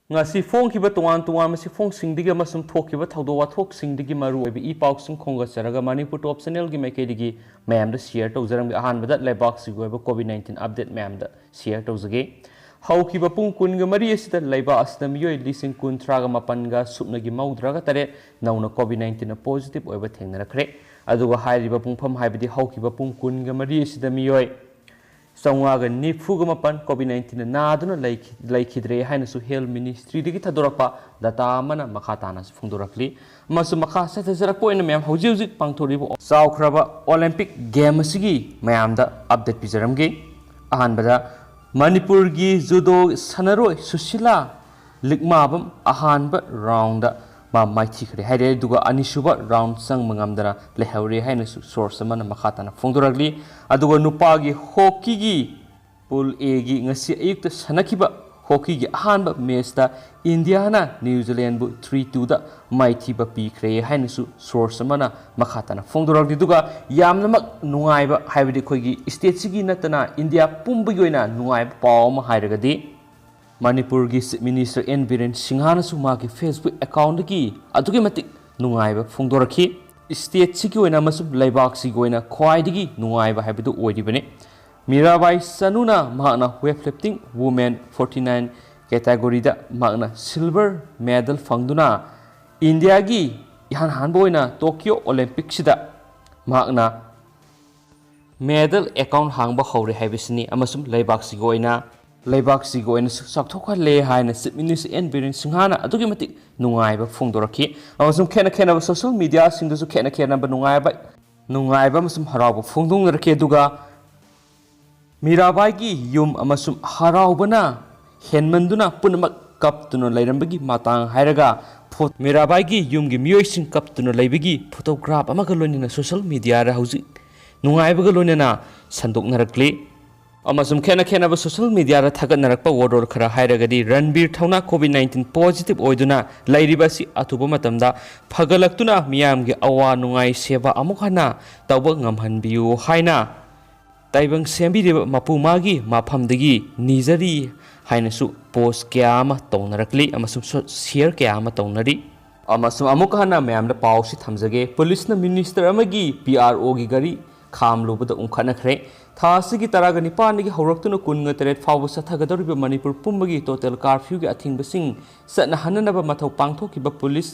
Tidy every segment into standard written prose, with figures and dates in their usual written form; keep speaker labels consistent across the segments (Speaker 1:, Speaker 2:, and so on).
Speaker 1: ngasi phong tuan masi phong singdigi amasum thokiba thawdo wathok singdigi maru oibi i pausing khonga charaga Manipur top channel gi maikedi mayam da share tawjaram ahan bada laibak si goiba covid-19 update mayam da share tawjage haukiba pung kun ga mari asida laiba asda miyoi lising kun traga mapan ga supna gi maudraga tare nauna covid-19 positive oiba thengnarakre aduga hairiba pungpham haibadi haukiba pung kun ga mari asida miyoi Sangwaga nifuga mapan COVID-19 naduna laikidre hainasu health ministry digi thadorapa data mana makhatana phungdorakli masu makha sathajarak poina mayam hauji pangthoribo chawkhraba Olympic game asigi mayamda update pijaramge ahanbada Manipur gi judo sanaroi Susila likmabam ahanba round ma maithikre haire duga anisuba round sang mangamdana lehauri hainasu source mana makhatana phungdoragli aduga nupagi hockey gi pool A gi ngasi ayukta sanakiba hockey gi ahanba match ta India na New Zealand bu 3-2 da maithiba pikre hainasu source mana makhatana phungdoragli duga yamnamak nungaiba haibadi khoigi state sigi natana India pumbi goina nungaiba pawma hairagadi Manipur gi Minister N Biren Singhana suma ki Facebook account ki adugi matik nungaiba phungdorakhi state sigi oina masu laibak sigi oina khwaidigi nungaiba haibidu oidibane Mirabai Sanuna mahna weightlifting women 49 category da mahna silver medal phangduna India gi ihan hanbo oina Tokyo Olympic sida mahna medal account hangba hore haibisni amasum laibak sigi oina Laibak sigo en sakthokha le haina Minister N Biren Singhana adugi matik nungaiba phungdorakhi amasum khena social media singdu su khena ba nungaiba masum harauba phungdungrakhe duga Mirabai gi yum amasum haraubana henmanduna punamak kaptuna lairambagi matang hairaga Mirabai gi yum gi mioising kaptuna laibagi photograph amaga lonina social media ra hauji nungaiba ga lonina sandoknarakli amasum khena ba social media ra thagatnarakpa wordor khara hairagadi Ranbir thauna covid-19 positive oiduna lairibasi atuba matamda phagalaktuna miyamgi awa nungai seba amukhana tawba ngamhanbiu haina taibang sembiriba mapumagi maphamdagi nijari hainasu post kyama tongnarakli amasum share kyama tongnari amasum amukhana miyamda pawsi thamjage police na minister amagi PRO gi gari khamlubada umkhanakhre Thasigi taraga nipanigi hauraktuno kunga teret fawu sathagadoriba Manipur pumbagi total curfew gi athingbasing satna hananaba mathau pangthokiba police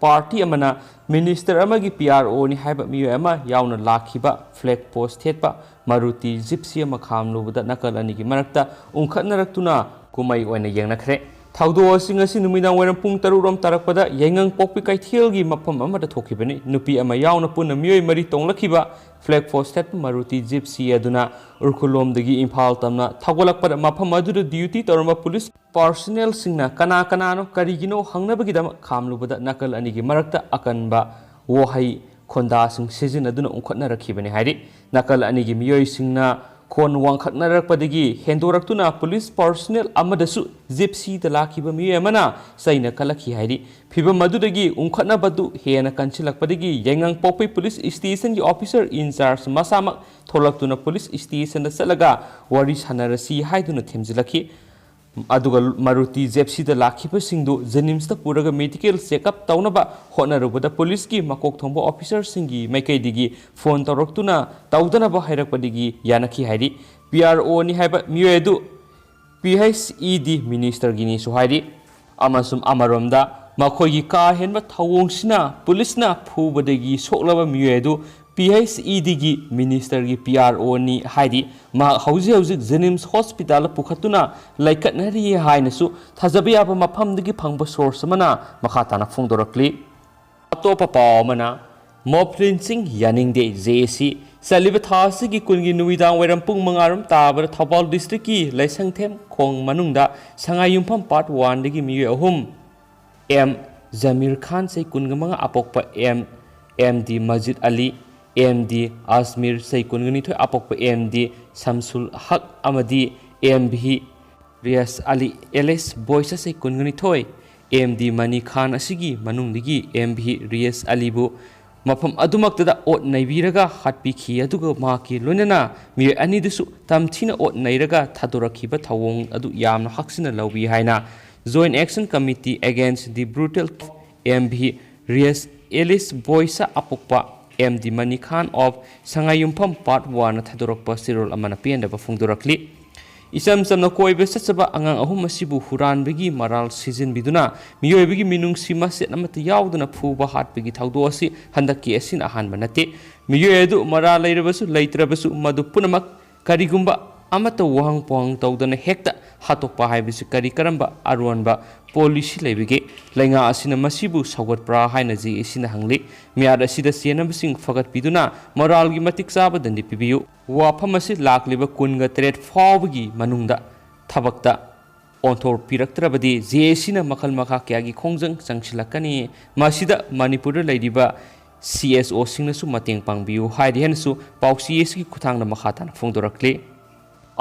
Speaker 1: party amana minister amagi PRO ni haiba miyo ama yauna lakhiba flag post thetpa Maruti Gypsy ama khamlubada nakalani gi marakta umkhatnaraktuna kumai oina yengnakhre Thaudo asing asi numidang waram pung tarurom tarakpada yengang pokpi kaithil gi mapam amada thokibani nupi ama yauna punna miyoi mari tonglakhiba flag post set Maruti Gypsy aduna urkulom dagi Imphal tamna thagolakpada mapam aduda duty torma police personnel singna kana no karigino hangnabagi dam khamlubada nakal anigi marakta akanba wohai khonda sing sejin aduna umkhatna rakhibani hairi nakal anigi miyoi singna Kon wangkhatnarakpadagi hendoraktuna police personnel amadasu Gypsy da lakhiba miyamana saina kalakhi hairi phiba madudagi umkhatnabadu hena kanchilakpadagi yengang pokpai police station gi officer in charge masamak tholaktuna police station da salaga wari sanarasi haiduna themjilakhi aduga Maruti Gypsy da lakhiba singdu Jenims da puraga medical checkup taunaba honarubada police gi makok thongba officer singi maikaidigi phone toroktuna taudanaba hairakpadigi yanakhi hairi PRO ni haiba miyedu PHED minister gini su hairi amasum amaromda makhoigi ka henba thawongsina police na phubadagi soklaba miyedu PHED gi minister gi PRO ni haidi ma hauji Jenims hospital pukhatuna laikatnari hainasu thajabiyaba maphamdagi phangba source mana makhatana phungdorakli atopa pawmana Moplin Singh yaningde JC saliba thasi gi kungi nuidang weram pung mangarum tabar Thawbal district ki laisangthem khong manungda sangayumpham part 1 dagi mi ahum M Zamir Khan sei kungamanga apokpa MD Majid Ali MD Asmir Saikungani Thoi Apokpa MD Samsul Haq Amadi MB Rias Ali LS Boys Saikungani Thoi MD Mani Khan Asigi Manungdigi MB Rias Ali Bu mafam adumaktada ot naibiraga hatpikhi aduga maki loinana mi ani dusu tamthina ot nairaga thadorakhiba thawong adu yamna haksina lawbi haina Joint Action Committee Against the Brutal MV Rias Ellis Boysa Apokpa MD Mani Khan of Sangayumpam Part 1 Thadorokpa Sirol Amana Pienda Bafungdurakli. Isam samna koibe satsaba angang ahum masibu huran begi maral season biduna miyoy begi minung sima set namata yauduna phuba hat begi thaudo asi handaki asin ahan banate miyoy edu maral leirabasu leitrabasu madu punamak karigumba amata wahang pohang taudana hekta hatokpa haibisi kari karamba arwanba policy leibege lenga asina masibu sagot pra haina ji isina hangli miad asida senabsing fagat biduna moral gi matik saba dandi pibiyu wafam asi lakliba kunga tret fawgi manungda thabakta onthor piraktrabadi jesina makal makha kyagi khongjang changsilakani masida manipur leidiba CSO singnasu mateng pangbiu haidi hensu pausi esi kuthangna makhatan phongdorakli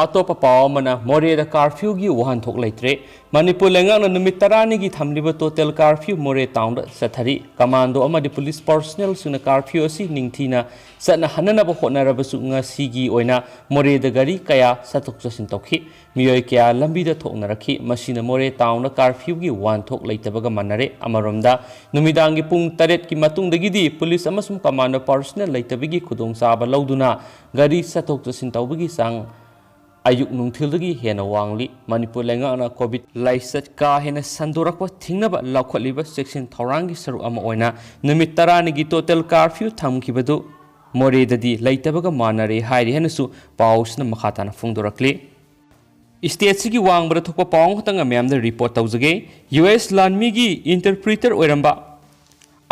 Speaker 1: Atopa paw mana more the curfew gi wahan thok leitre Manipur lengang na numit tarani gi thamliba total curfew more town sathari commando amadi police personnel suna curfew asi ningthina satna hanana ba honarabasu nga sigi oina more the gari kaya satok chasin tokhi miyoy kya lambi da thoknarakhi masina more town na curfew gi wan thok leitabaga manare amaromda numidang gi pung 8 ki matung dagi di police amasum commando personnel leitabigi khudong saba lauduna gari satok chasin tawbigi sang Ayuk nungthildagi hena wangli Manipur lengana COVID laisat ka hena sandorakwa thingnaba laukhaliba section thorangi saru ama oina numit taranigi total curfew thamkibadu moredadi leitabaga manare hairi henasu pausna makhatana phongdorakli State sigi wangbara thokpa pawng khotanga myamda report tawjage US lanmi gi interpreter oiramba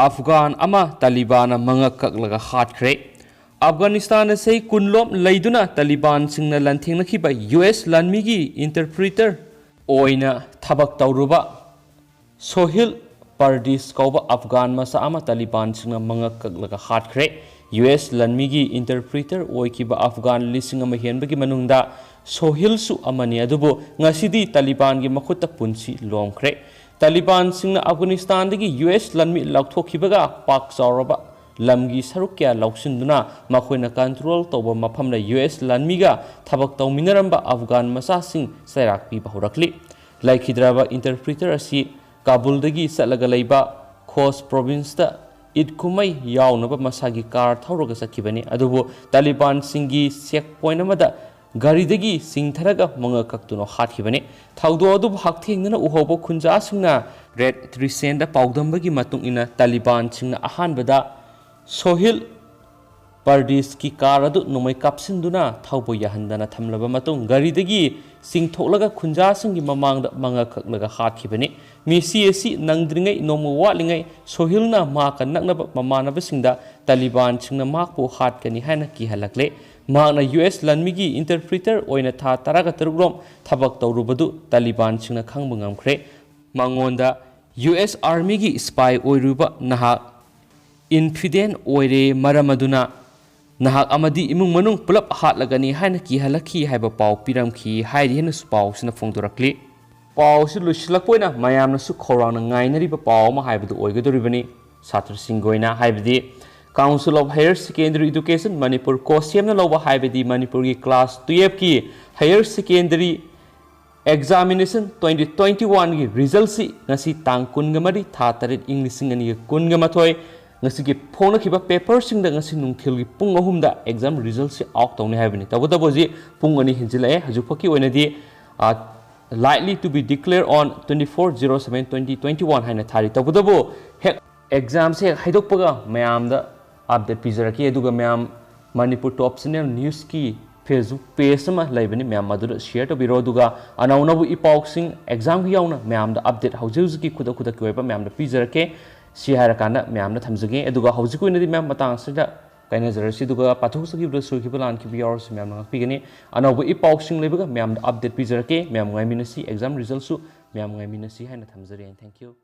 Speaker 1: Afghan ama Taliban mangak kaklaga hatkre Afghanistan say kunlom laiduna Taliban singna lanthing nakhiba US lanmi gi interpreter oina thabak tawruba Sohil Pardis kauba Afghan masa ama Taliban singna mangak kaklaga hatkre US lanmi gi interpreter oikiba Afghan lising ama henbagi manungda Sohil su amani adubo ngasidi Taliban gi makhuta punsi lomkhre Taliban singna Afghanistan dagi US lanmi laukthokhibaga pak chawraba lamgi sarukya lauksinduna makhoi control toba mafamna US lanmiga thabak tawminaramba Afghan masasing sairak pi bahurakli laikhidraba interpreter asi Kabul dagi salaga leiba Khost province ta id kumai yawnaba masagi car thauroga sakibani adubo Taliban singi checkpoint amada gari dagi singtharaga manga kaktuno hathibani thaudo adu hakthengna uhobo khunja singna red 3 senda pawdambagi matung ina Taliban singna ahanbada Sohil Pardis ki karadu numai kapsinduna thaubo yahandana thamlaba matung gari dagi singthoklaga khunja singi mamangda manga khaklaga hathibani mi CSC nangdringai nomu walingai Sohilna ma kan naknaba mamanaba singda Taliban singna makpo hatkani haina ki halakle Magna US lanmigi interpreter oina tha taraga tarugrom thabak tawrubadu Taliban singna khangba ngamkhre mangonda US army gi spy oiruba naha infident oire maramaduna nahak amadi imung manung pulap hatlagani haina ki halakhi haiba paw piramkhi hairi hena su paw sina phongdorakli paw su lusilakpoina mayamna su khorang ngainari ba paw ma haibadu oigadoribani satr singoina haibadi Council of Higher Secondary Education Manipur Kosiam na loba haibadi Manipur gi class 12 ki higher secondary examination 2021 gi result si ngasi tang kungamari tha tarit english ngani kungamathoi ngasi gi phone khiba paper sing da ngasi nungthil gi pung ahumda exam result si out tawni haibani tawda boji pung ani hinjilai hajupaki oinadi likely to be declared on 24/07/2021 haina thari tawda bo exam se haidokpaga mayamda update pizaraki eduga mayam Manipur Top Channel News ki Facebook page ma laibani mayam madura share to biro duga anaunabu ipausing exam gi yauna mayam da update haujuzu ki khuda khuda ki oiba mayam da pizarake share kana mayam na thamjage eduga haujiku inadi mayam matang sida kaina jarasi duga pathuk sagi bro su ki balan ki bior mayam na pigani anaubu ipausing leibaga mayam da update pizarake mayam ngai minasi exam result su mayam ngai minasi haina thamjare. Thank you.